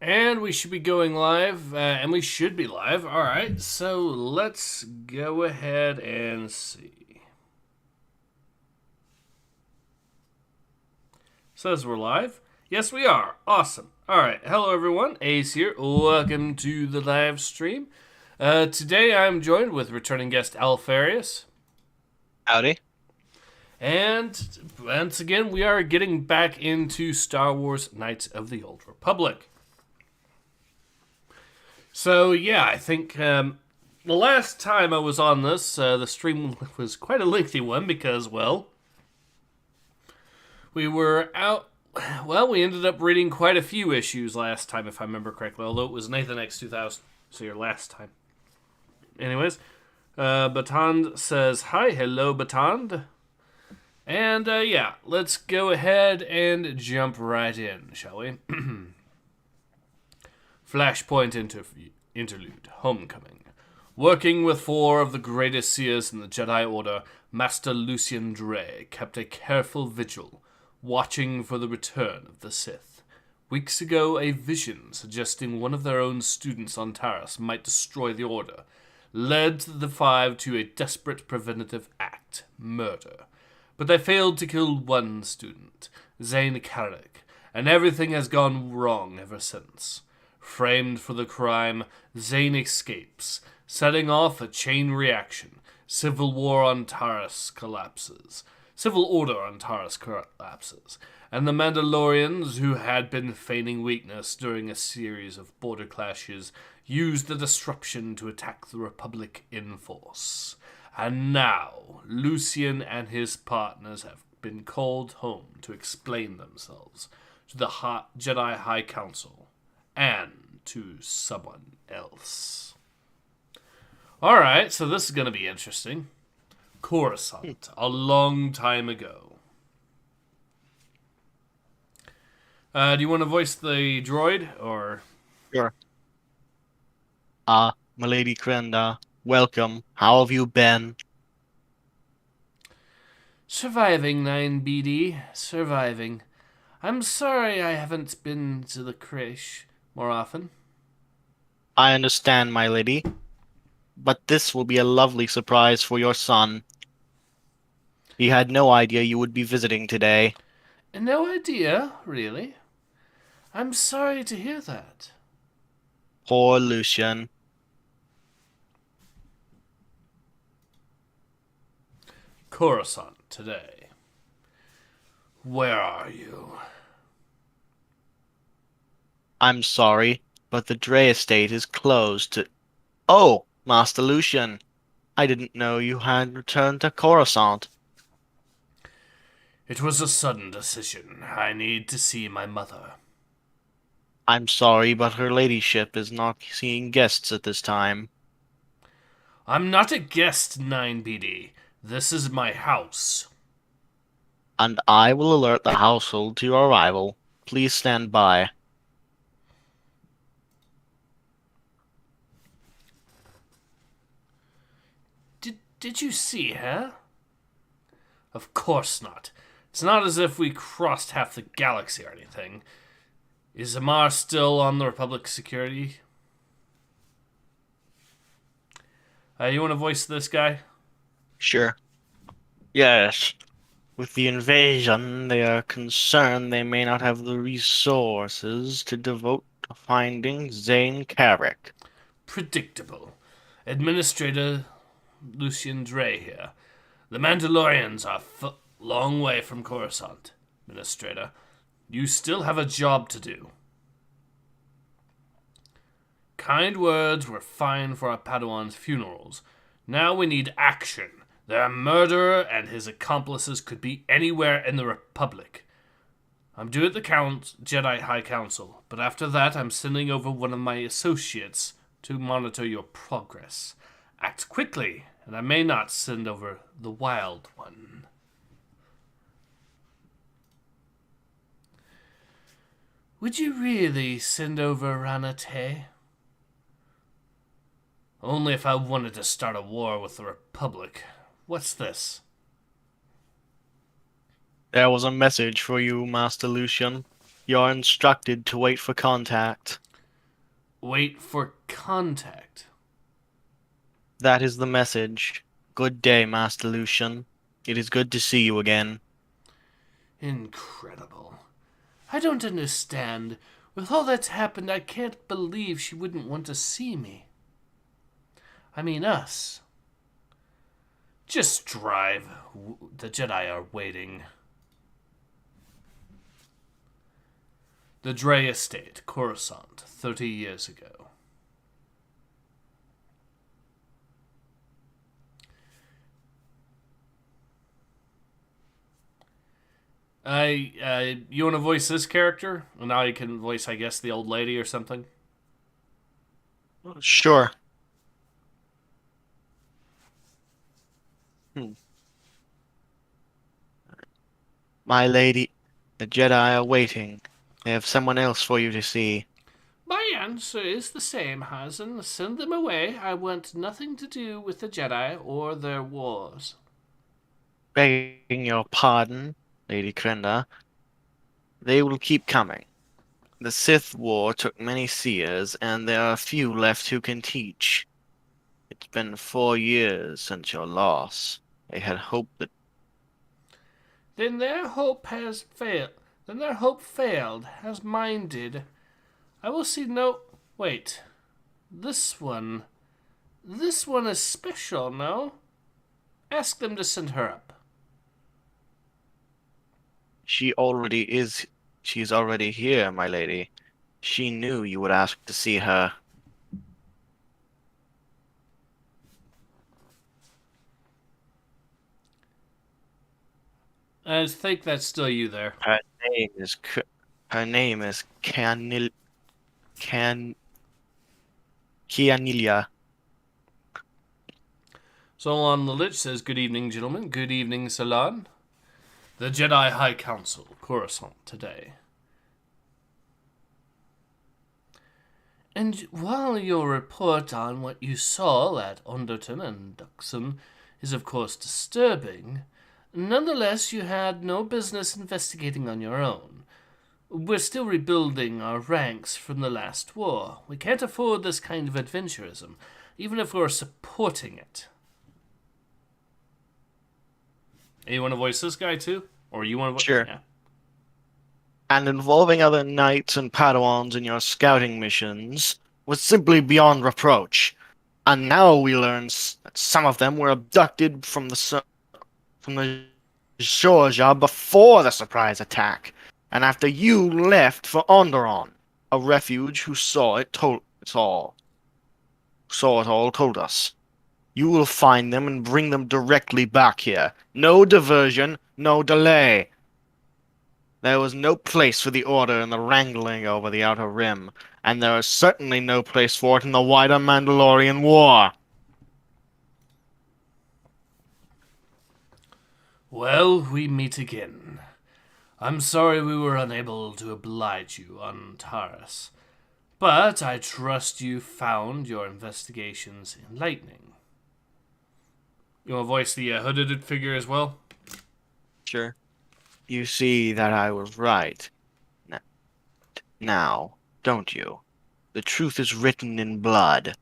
And we should be going live, and we should be live. All right, so let's go ahead and see. Says we're live. Yes, we are. Awesome. All right, hello everyone. Ace here. Welcome to the live stream. Today I'm joined with returning guest Alpharius. Howdy. And once again, we are getting back into Star Wars Knights of the Old Republic. So, yeah, I think the last time I was on this, the stream was quite a lengthy one because, well, we were out. Well, we ended up reading quite a few issues last time, if I remember correctly, although it was Nathan X 2000, so your last time. Anyways, Batand says, hi, hello, Batand. And, yeah, let's go ahead and jump right in, shall we? Flashpoint interlude. Homecoming. Working with four of the greatest seers in the Jedi Order, Master Lucian Dre kept a careful vigil, watching for the return of the Sith. Weeks ago, a vision suggesting one of their own students on Taris might destroy the Order led the five to a desperate preventative act, murder. But they failed to kill one student, Zane Carrick, and everything has gone wrong ever since. Framed for the crime, Zane escapes, setting off a chain reaction. Civil War on Taris collapses. Civil Order on Taris collapses. And the Mandalorians, who had been feigning weakness during a series of border clashes, used the disruption to attack the Republic in force. And now, Lucian and his partners have been called home to explain themselves to the Jedi High Council and to someone else. Alright, so this is going to be interesting. Coruscant, a long time ago. Do you want to voice the droid, or... Sure. Milady Krenda, welcome. How have you been? Surviving, 9BD. Surviving. I'm sorry I haven't been to the creche more often. I understand, my lady, but this will be a lovely surprise for your son. He had no idea you would be visiting today. No idea, really. I'm sorry to hear that. Poor Lucian. Coruscant today. Where are you? I'm sorry, but the Dre estate is closed to... Oh, Master Lucian. I didn't know you had returned to Coruscant. It was a sudden decision. I need to see my mother. I'm sorry, but her ladyship is not seeing guests at this time. I'm not a guest, 9BD. This is my house. And I will alert the household to your arrival. Please stand by. Did you see her? Of course not. It's not as if we crossed half the galaxy or anything. Is Amar still on the Republic security? You want to voice this guy? Sure. Yes. With the invasion, they are concerned they may not have the resources to devote to finding Zane Carrick. Predictable. Administrator Lucian Dre here. The Mandalorians are long way from Coruscant, Administrator. You still have a job to do. Kind words were fine for our Padawan's funerals. Now we need action. Their murderer and his accomplices could be anywhere in the Republic. I'm due at the Jedi High Council, but after that I'm sending over one of my associates to monitor your progress. Act quickly, and I may not send over the wild one. Would you really send over Ranate? Only if I wanted to start a war with the Republic. What's this? There was a message for you, Master Lucian. You're instructed to wait for contact. Wait for contact. That is the message. Good day, Master Lucian. It is good to see you again. Incredible. I don't understand. With all that's happened, I can't believe she wouldn't want to see me. I mean us. Just drive. The Jedi are waiting. The Dre Estate, Coruscant, 30 years ago. You want to voice this character? And now you can voice, I guess, the old lady or something. Sure. My lady, the Jedi are waiting. They have someone else for you to see. My answer is the same, Hazen. Send them away. I want nothing to do with the Jedi or their wars. Begging your pardon, Lady Krenda. They will keep coming. The Sith War took many seers, and there are few left who can teach. It's been 4 years since your loss. They had hoped that... Then their hope failed, as mine did. I will see no... Wait. This one is special, no? Ask them to send her up. She's already here, my lady. She knew you would ask to see her. I think that's still you there. Her name is Kianilia. Solon the Lich says, "Good evening, gentlemen. Good evening, Solon. The Jedi High Council, Coruscant, today. And while your report on what you saw at Underton and Duxon is of course disturbing, nonetheless you had no business investigating on your own. We're still rebuilding our ranks from the last war. We can't afford this kind of adventurism, even if we're supporting it." Hey, you want to voice this guy too? Or you want to voice... Sure. Yeah. And involving other knights and Padawans in your scouting missions was simply beyond reproach. And now we learn that some of them were abducted from the Georgia before the surprise attack, and after you left for Onderon, a refuge who saw it all told us. You will find them and bring them directly back here. No diversion, no delay. There was no place for the Order in the wrangling over the Outer Rim, and there is certainly no place for it in the wider Mandalorian War. Well, we meet again. I'm sorry we were unable to oblige you on Taurus, but I trust you found your investigations enlightening. You want to voice the hooded figure as well? Sure. You see that I was right. Now, don't you? The truth is written in blood.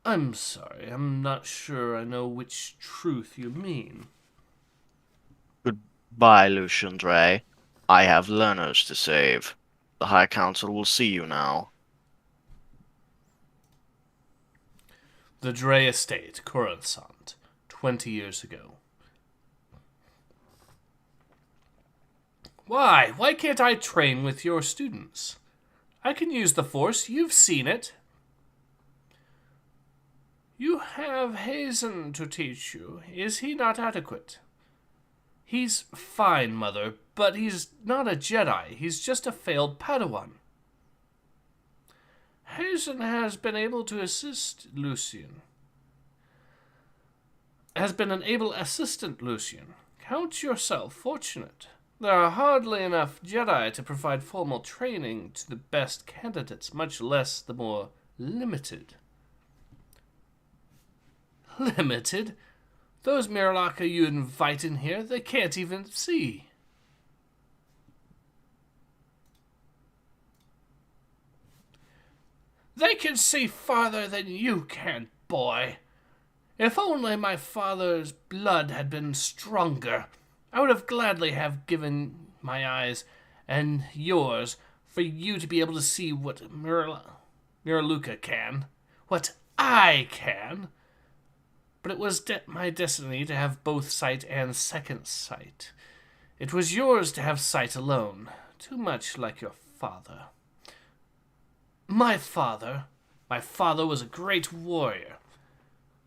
I'm sorry, I'm not sure I know which truth you mean. Goodbye, Lucian Dre. I have learners to save. The High Council will see you now. The Dre Estate, Coruscant, 20 years ago. Why? Why can't I train with your students? I can use the Force. You've seen it. You have Hazen to teach you. Is he not adequate? He's fine, Mother, but he's not a Jedi. He's just a failed Padawan. Hazen has been able to assist Lucian. Has been an able assistant, Lucian. Count yourself fortunate. There are hardly enough Jedi to provide formal training to the best candidates, much less the more limited. Limited? Those Mirlaka you invite in here, they can't even see. They can see farther than you can, boy. If only my father's blood had been stronger, I would have gladly have given my eyes and yours for you to be able to see what Miraluka can, what I can. But it was my destiny to have both sight and second sight. It was yours to have sight alone, too much like your father. My father was a great warrior.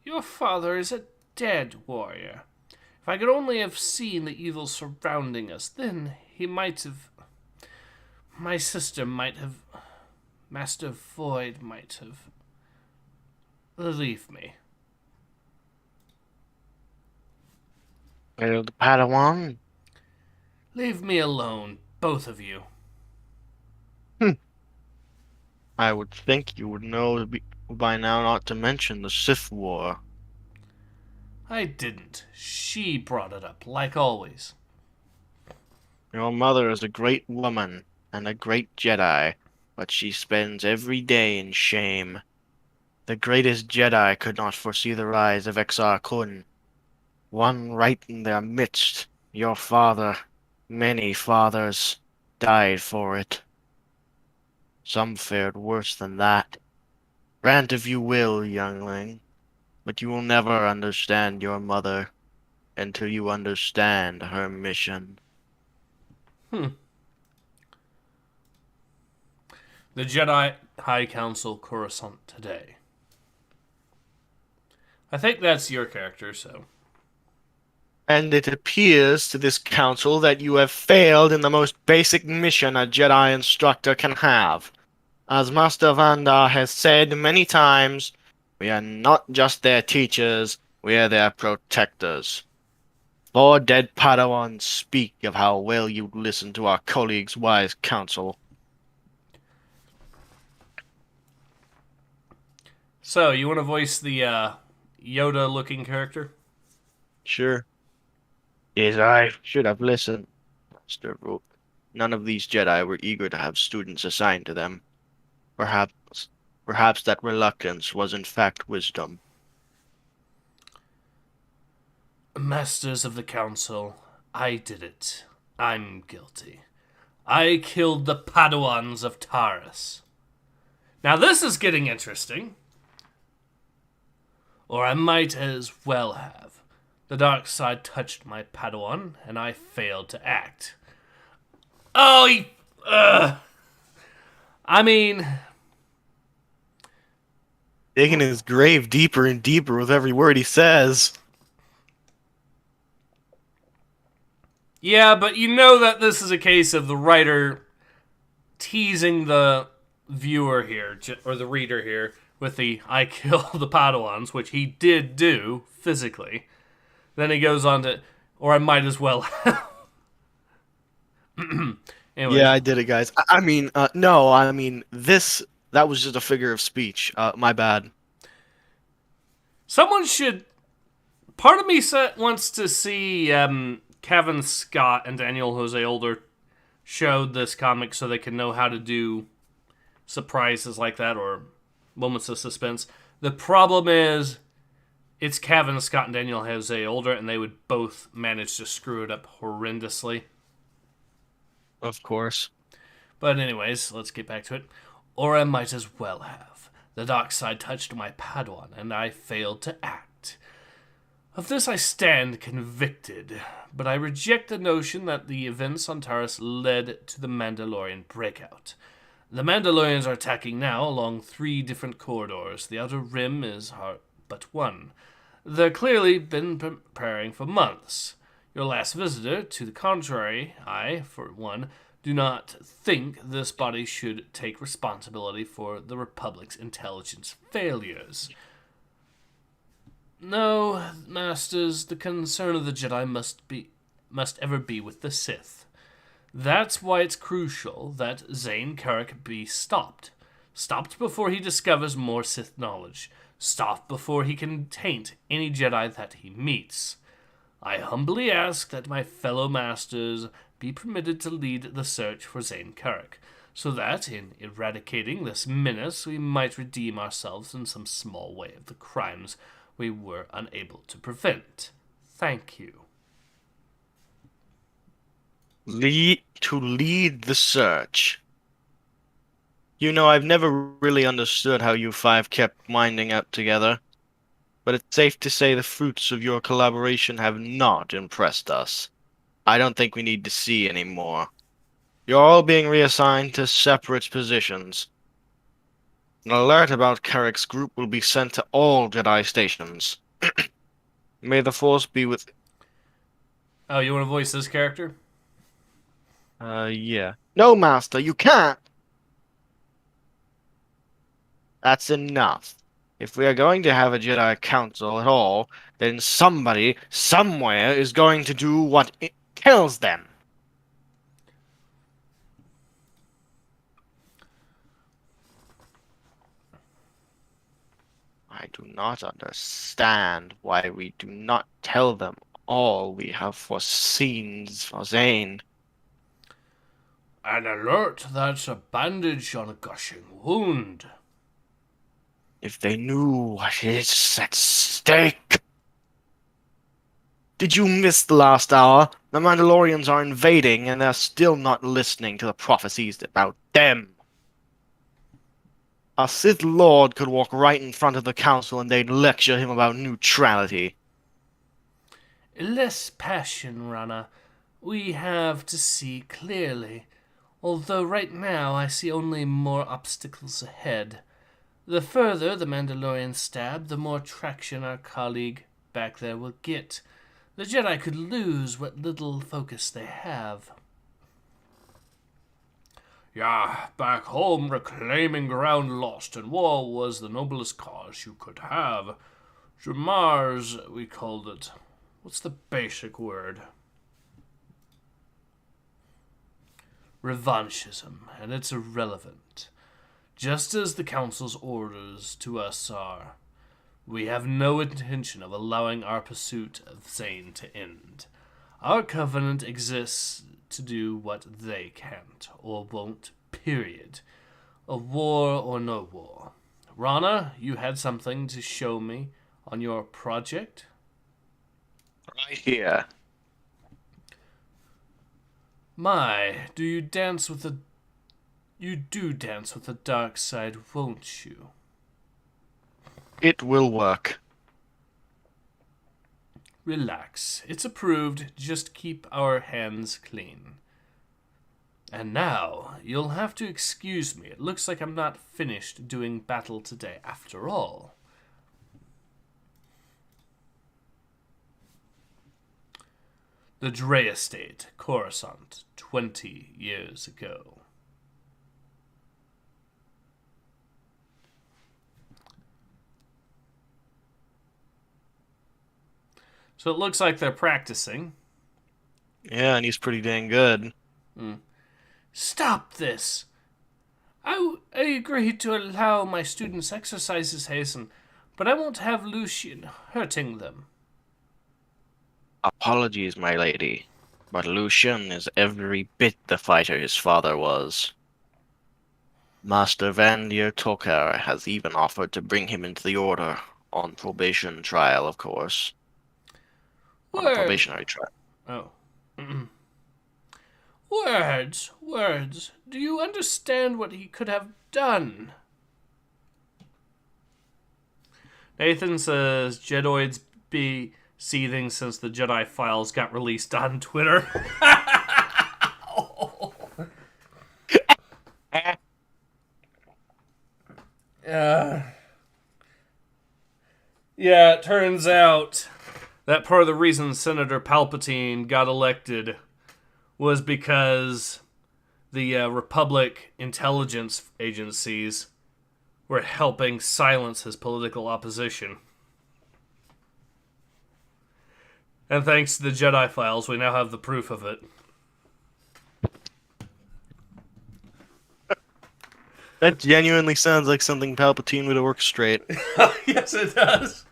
Your father is a dead warrior. If I could only have seen the evil surrounding us, then he might have... My sister might have... Master Void might have... Leave me. Well, the Padawan? Leave me alone, both of you. I would think you would know by now not to mention the Sith War. I didn't. She brought it up, like always. Your mother is a great woman and a great Jedi, but she spends every day in shame. The greatest Jedi could not foresee the rise of Exar Kun. One right in their midst, your father, many fathers, died for it. Some fared worse than that. Grant if you will, youngling, but you will never understand your mother until you understand her mission. The Jedi High Council Coruscant today. I think that's your character, so... And it appears to this council that you have failed in the most basic mission a Jedi instructor can have. As Master Vandar has said many times, we are not just their teachers, we are their protectors. 4 dead Padawans speak of how well you listen to our colleagues' wise counsel. So, you want to voice the Yoda-looking character? Sure. Yes, I should have listened, Master Rook. None of these Jedi were eager to have students assigned to them. Perhaps that reluctance was in fact wisdom. Masters of the Council, I did it. I'm guilty. I killed the Padawans of Taris. Now this is getting interesting. Or I might as well have. The dark side touched my Padawan, and I failed to act. Oh, I mean... Digging his grave deeper and deeper with every word he says. Yeah, but you know that this is a case of the writer teasing the viewer here, or the reader here, with the I kill the Padawans, which he did do, physically. Then he goes on to, or I might as well have. Anyway. Yeah, I did it, guys. That was just a figure of speech. My bad. Someone should... Part of me wants to see Kevin Scott and Daniel Jose Older showed this comic so they can know how to do surprises like that or moments of suspense. The problem is it's Kevin Scott and Daniel Jose Older, and they would both manage to screw it up horrendously. Of course. But anyways, let's get back to it. Or I might as well have. The dark side touched my Padawan, and I failed to act. Of this I stand convicted, but I reject the notion that the events on Taris led to the Mandalorian breakout. The Mandalorians are attacking now along 3 different corridors. The Outer Rim is but one. They've clearly been preparing for months. Your last visitor, to the contrary, I, for one, do not think this body should take responsibility for the Republic's intelligence failures. No, Masters, the concern of the Jedi must ever be with the Sith. That's why it's crucial that Zane Carrick be stopped. Stopped before he discovers more Sith knowledge. Stopped before he can taint any Jedi that he meets. I humbly ask that my fellow Masters be permitted to lead the search for Zane Carrick, so that in eradicating this menace we might redeem ourselves in some small way of the crimes we were unable to prevent. Thank you. To lead the search. You know, I've never really understood how you five kept winding up together, but it's safe to say the fruits of your collaboration have not impressed us. I don't think we need to see any more. You're all being reassigned to separate positions. An alert about Carrick's group will be sent to all Jedi stations. May the Force be with... Oh, you want to voice this character? Yeah. No, Master, you can't! That's enough. If we are going to have a Jedi Council at all, then somebody, somewhere, is going to do what it tells them. I do not understand why we do not tell them all we have foreseen for Zane. An alert that's a bandage on a gushing wound. If they knew what is at stake. Did you miss the last hour? The Mandalorians are invading, and they're still not listening to the prophecies about them. A Sith Lord could walk right in front of the Council and they'd lecture him about neutrality. Less passion, Rana. We have to see clearly. Although right now I see only more obstacles ahead. The further the Mandalorian stab, the more traction our colleague back there will get. The Jedi could lose what little focus they have. Yeah, back home reclaiming ground lost in war was the noblest cause you could have. Jamar's, we called it. What's the basic word? Revanchism, and it's irrelevant. Just as the Council's orders to us are. We have no intention of allowing our pursuit of Zane to end. Our covenant exists to do what they can't, or won't, period. A war or no war. Rana, you had something to show me on your project? Right here. My, do you dance with the... You do dance with the dark side, won't you? It will work. Relax. It's approved. Just keep our hands clean. And now, you'll have to excuse me. It looks like I'm not finished doing battle today after all. The Dre Estate, Coruscant, 20 years ago. So it looks like they're practicing. Yeah, and he's pretty dang good. Stop this! I agreed to allow my students exercises, Hasten, but I won't have Lucian hurting them. Apologies, my lady, but Lucian is every bit the fighter his father was. Master Vandir Tokar has even offered to bring him into the Order, on probation trial, of course. On a probationary trial. Oh. Words. Do you understand what he could have done? Nathan says Jedoids be seething since the Jedi files got released on Twitter. Yeah, it turns out that part of the reason Senator Palpatine got elected was because the Republic intelligence agencies were helping silence his political opposition. And thanks to the Jedi files, we now have the proof of it. That genuinely sounds like something Palpatine would orchestrate. Yes, it does.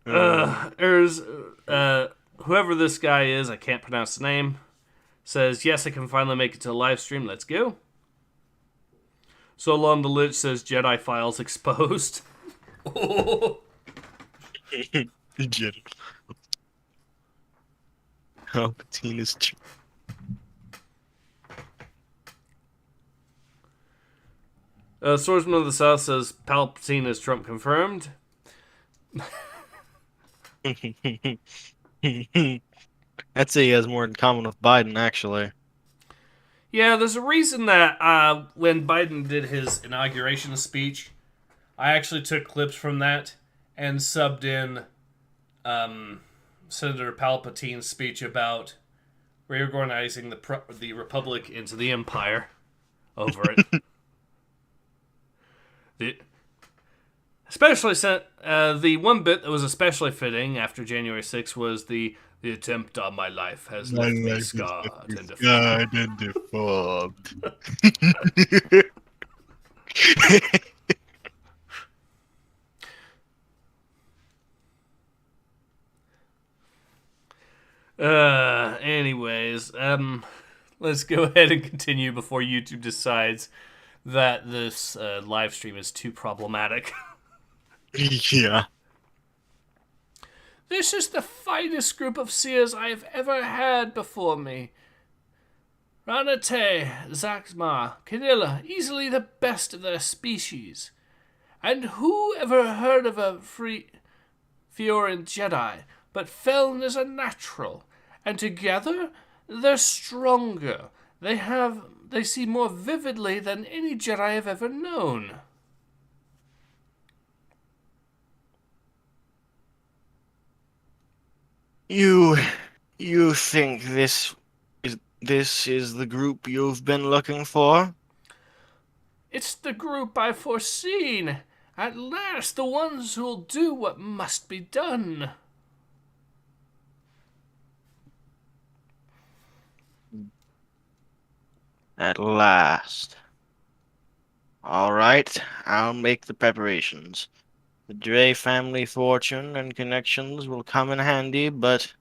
There's whoever this guy is, I can't pronounce the name, says, yes, I can finally make it to the live stream. Let's go. So long the Lich says Jedi files exposed. Jedi. Palpatine is true. Swordsman of the South says Palpatine is Trump confirmed. I'd say he has more in common with Biden, actually. Yeah, there's a reason that when Biden did his inauguration speech, I actually took clips from that and subbed in Senator Palpatine's speech about reorganizing the Republic into the Empire over it. The one bit that was especially fitting after January 6th was the attempt on my life has left me scarred and deformed. Anyways, let's go ahead and continue before YouTube decides that this live stream is too problematic. Yeah. This is the finest group of seers I have ever had before me. Ranate, Zaxmar, Cadilla, easily the best of their species. And who ever heard of a Fioran Jedi? But Feln is a natural, and together they're stronger. They see more vividly than any Jedi I've ever known. You think this is the group you've been looking for? It's the group I've foreseen. At last, the ones who'll do what must be done. At last. All right, I'll make the preparations. The Dre family fortune and connections will come in handy, but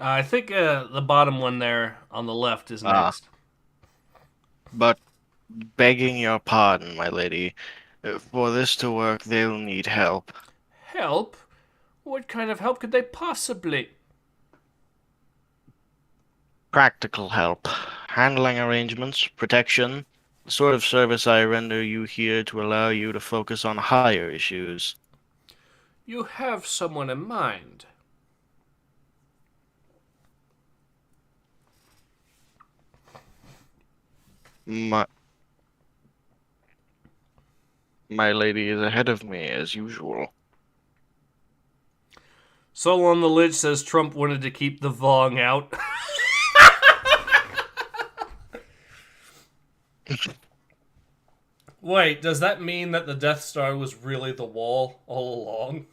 I think the bottom one there on the left is next. But begging your pardon, my lady, for this to work, they'll need help. Help? What kind of help could they possibly? Practical help, handling arrangements, protection, the sort of service I render you here to allow you to focus on higher issues. You have someone in mind. My lady is ahead of me, as usual. Solon the Lich says Trump wanted to keep the Vong out. Wait, does that mean that the Death Star was really the wall all along?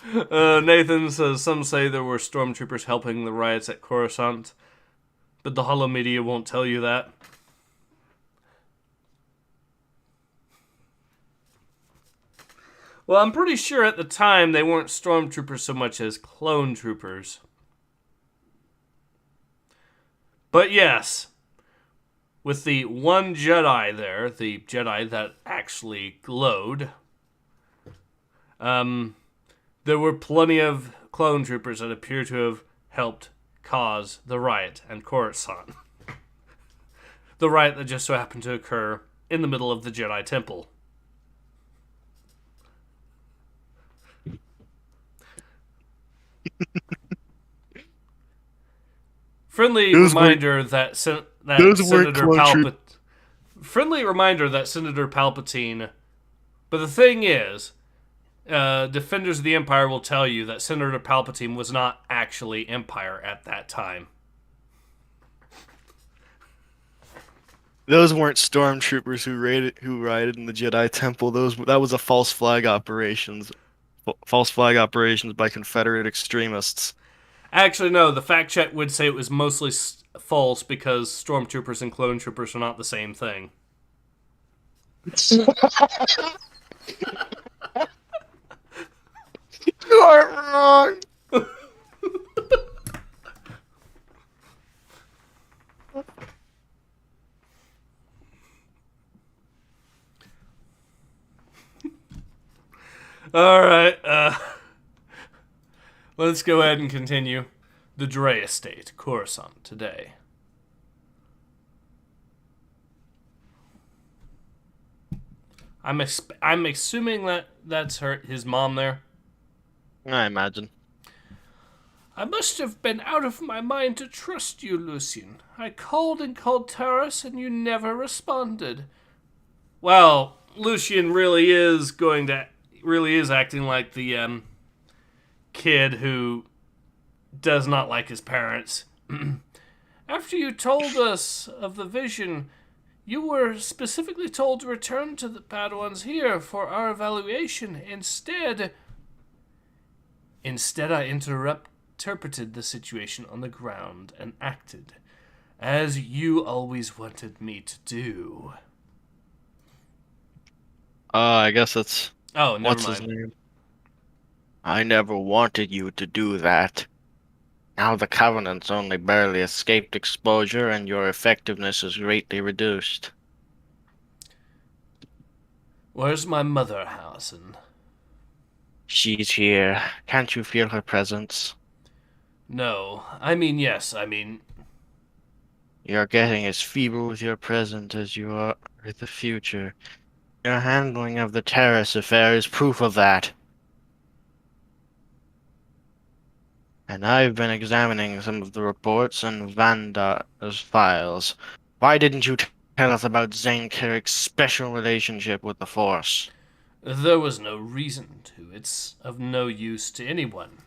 Nathan says, some say there were stormtroopers helping the riots at Coruscant, but the holo media won't tell you that. Well, I'm pretty sure at the time they weren't stormtroopers so much as clone troopers. But yes, with the one Jedi there, the Jedi that actually glowed, there were plenty of clone troopers that appear to have helped cause the riot and Coruscant. The riot that just so happened to occur in the middle of the Jedi Temple. Friendly reminder that Senator Palpatine. But the thing is, Defenders of the Empire will tell you that Senator Palpatine was not actually Empire at that time. Those weren't stormtroopers who rioted in the Jedi Temple. That was a false flag operations by Confederate extremists. Actually, no, the fact check would say it was mostly false because stormtroopers and clone troopers are not the same thing. You are wrong. Alright, let's go ahead and continue. The Dre Estate, Coruscant, today. I'm assuming that that's his mom there. I imagine. I must have been out of my mind to trust you, Lucian. I called and called Taurus, and you never responded. Well, Lucian really is acting like the kid who does not like his parents. After you told us of the vision, you were specifically told to return to the Padawans here for our evaluation. Instead, I interpreted the situation on the ground and acted as you always wanted me to do. I guess it's... Oh, never What's his mind. name? I never wanted you to do that. Now the Covenant's only barely escaped exposure, and your effectiveness is greatly reduced. Where's my mother, Howson? She's here. Can't you feel her presence? No. I mean, yes. You're getting as feeble with your present as you are with the future. Your handling of the Terrace affair is proof of that. And I've been examining some of the reports and Vandar's files. Why didn't you tell us about Zane Carrick's special relationship with the Force? There was no reason to. It's of no use to anyone.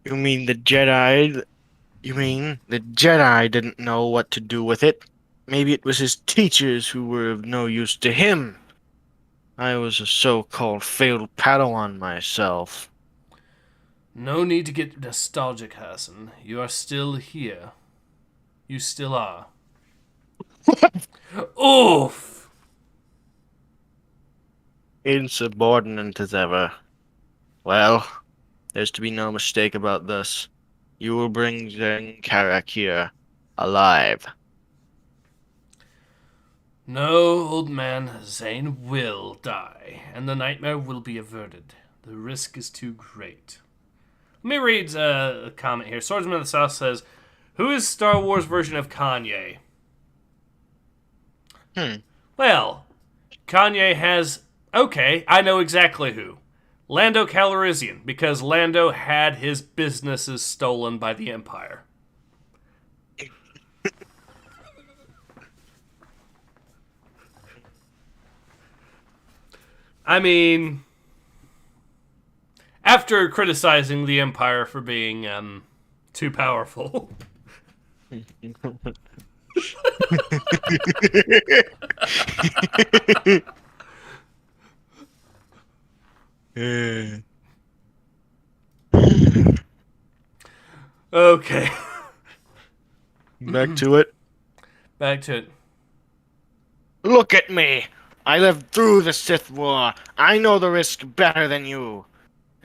You mean the Jedi didn't know what to do with it? Maybe it was his teachers who were of no use to him. I was a so-called failed Padawan myself. No need to get nostalgic, Hassan. You are still here. You still are. Oof! Insubordinate as ever. Well, there's to be no mistake about this. You will bring Zane Carrick here, alive. No, old man, Zane will die, and the nightmare will be averted. The risk is too great. Let me read a comment here. Swordsman of the South says, who is Star Wars version of Kanye? Well, Kanye has... Okay, I know exactly who. Lando Calrissian, because Lando had his businesses stolen by the Empire. I mean, after criticizing the Empire for being too powerful. Okay. Back to it. Back to it. Look at me! I lived through the Sith War. I know the risk better than you.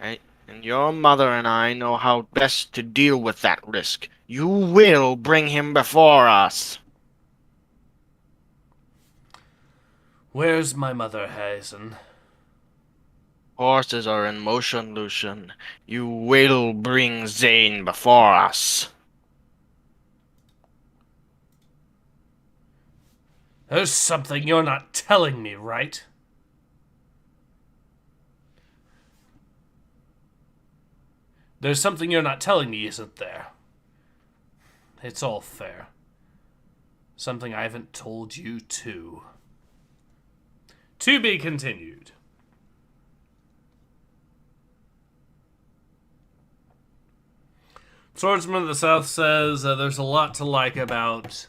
And your mother and I know how best to deal with that risk. You will bring him before us. Where's my mother, Hazen? Horses are in motion, Lucian. You will bring Zane before us. There's something you're not telling me, right? There's something you're not telling me, isn't there? It's all fair. Something I haven't told you, too. To be continued. Swordsman of the South says there's a lot to like about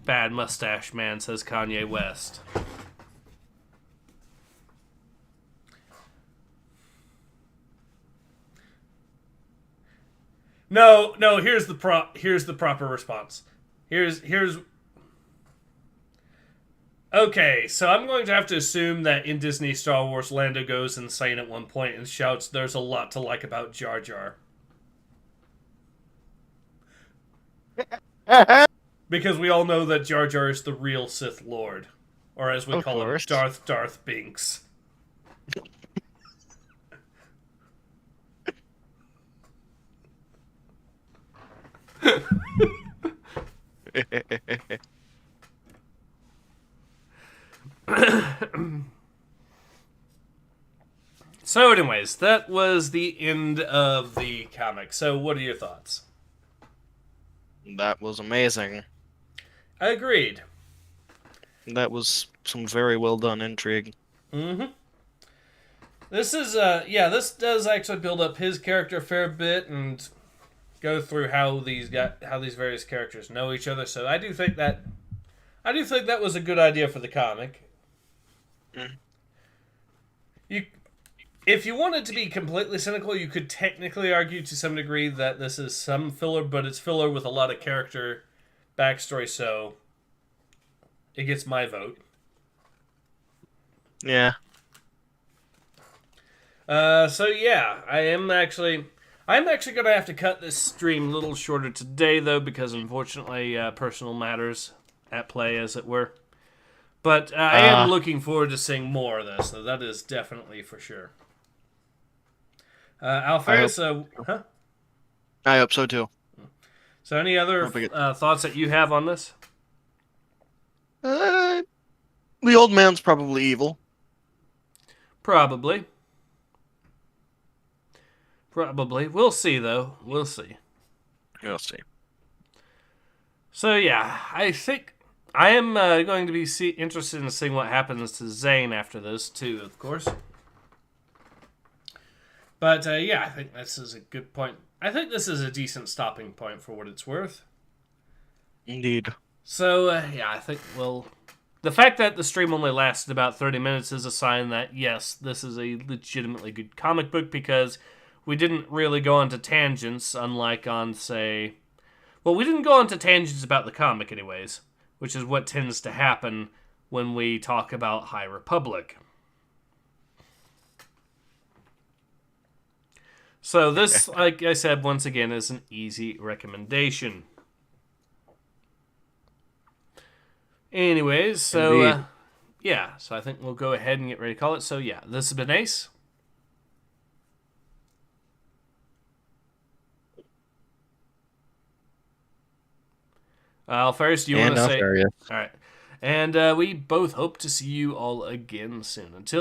Bad Mustache Man, says Kanye West. No, no. Here's the proper response. Here's. Okay, so I'm going to have to assume that in Disney Star Wars, Lando goes insane at one point and shouts, "There's a lot to like about Jar Jar." Because we all know that Jar Jar is the real Sith Lord. Or as we Of call him, course. Darth Binks. So anyways, that was the end of the comic. So what are your thoughts? That was amazing. Agreed. That was some very well done intrigue. Mm-hmm. This is this does actually build up his character a fair bit and go through how these various characters know each other. So I do think that was a good idea for the comic. Mm. If you wanted to be completely cynical, you could technically argue to some degree that this is some filler, but it's filler with a lot of character backstory, so it gets my vote. Yeah. So yeah, I'm actually going to have to cut this stream a little shorter today, though, because unfortunately, personal matters at play, as it were. But I am looking forward to seeing more of this, so that is definitely for sure. Alpharius, huh? I hope so too. So any other thoughts that you have on this? The old man's probably evil. Probably. We'll see, though. We'll see. We'll see. So yeah, I think I am going to be interested in seeing what happens to Zane after this, too, of course. But yeah, I think this is a good point. I think this is a decent stopping point for what it's worth. Indeed. So yeah, I think the fact that the stream only lasted about 30 minutes is a sign that yes, this is a legitimately good comic book because we didn't really go onto tangents, unlike on say, we didn't go onto tangents about the comic anyways, which is what tends to happen when we talk about High Republic. So this, like I said, once again, is an easy recommendation. Anyways, so yeah, so I think we'll go ahead and get ready to call it. So yeah, this has been Ace. Alpharius, do you want to say? All right. And we both hope to see you all again soon. Until